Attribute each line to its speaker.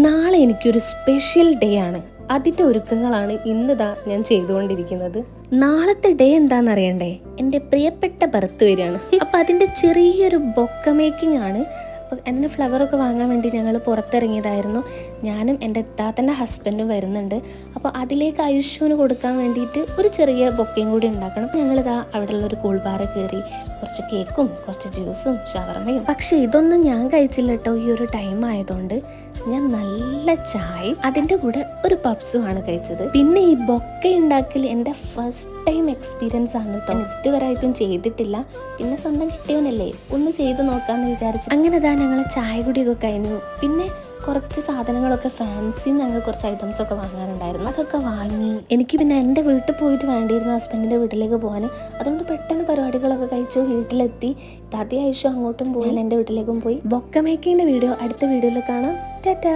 Speaker 1: നാളെ എനിക്കൊരു special day ആണ്. അതിൻ്റെ ഒരുക്കങ്ങളാണ് ഇന്നിതാ ഞാൻ ചെയ്തുകൊണ്ടിരിക്കുന്നത്. നാളത്തെ ഡേ എന്താണെന്നറിയണ്ടേ? എൻ്റെ പ്രിയപ്പെട്ട ബർത്ത് വരികയാണ്. അപ്പം അതിൻ്റെ ചെറിയൊരു ബൊക്ക മേക്കിംഗ് ആണ്. അപ്പോൾ അതിന് ഫ്ലവറൊക്കെ വാങ്ങാൻ വേണ്ടി ഞങ്ങൾ പുറത്തിറങ്ങിയതായിരുന്നു. ഞാനും എൻ്റെ താത്തൻ്റെ ഹസ്ബൻഡും വരുന്നുണ്ട്. അപ്പോൾ അതിലേക്ക് ഐഷുവിന് കൊടുക്കാൻ വേണ്ടിയിട്ട് ഒരു ചെറിയ ബൊക്കയും കൂടി ഉണ്ടാക്കണം. ഞങ്ങളിതാ അവിടെയുള്ള ഒരു കൂൾ ബാറിൽ കയറി കുറച്ച് കേക്കും കുറച്ച് ജ്യൂസും ഷവർമയും. പക്ഷേ ഇതൊന്നും ഞാൻ കഴിച്ചില്ല കേട്ടോ. ഈ ഒരു ടൈം ആയതുകൊണ്ട് ഞാൻ നല്ല ചായയും അതിൻ്റെ കൂടെ ഒരു പപ്സും ആണ് കഴിച്ചത്. പിന്നെ ഈ ബൊക്ക ഉണ്ടാക്കൽ എൻ്റെ ഫസ്റ്റ് ടൈം എക്സ്പീരിയൻസ് ആണ് കേട്ടോ. ഇതുവരായിട്ടും ചെയ്തിട്ടില്ല. പിന്നെ സ്വന്തം കിട്ടിയവനല്ലേ, ഒന്ന് ചെയ്ത് നോക്കാമെന്ന് വിചാരിച്ചു. അങ്ങനെ ഞങ്ങൾ ചായ കുടിയൊക്കെ കഴിഞ്ഞു. പിന്നെ കുറച്ച് സാധനങ്ങളൊക്കെ ഫാൻസി ഞങ്ങൾ കുറച്ച് ഐറ്റംസ് ഒക്കെ വാങ്ങാനുണ്ടായിരുന്നു. അതൊക്കെ വാങ്ങി എനിക്ക് പിന്നെ എൻ്റെ വീട്ടിൽ പോയിട്ട് വേണ്ടിയിരുന്നു ഹസ്ബൻഡിൻ്റെ വീട്ടിലേക്ക് പോകാൻ. അതുകൊണ്ട് പെട്ടെന്ന് പരിപാടികളൊക്കെ കഴിച്ചു വീട്ടിലെത്തി. താത്തി ഐഷു അങ്ങോട്ടും പോയി, ഞാൻ എൻ്റെ വീട്ടിലേക്കും പോയി. ബൊക്ക മേക്കിങ്ങിൻ്റെ വീഡിയോ അടുത്ത വീഡിയോയിൽ കാണാം. ടാറ്റാ.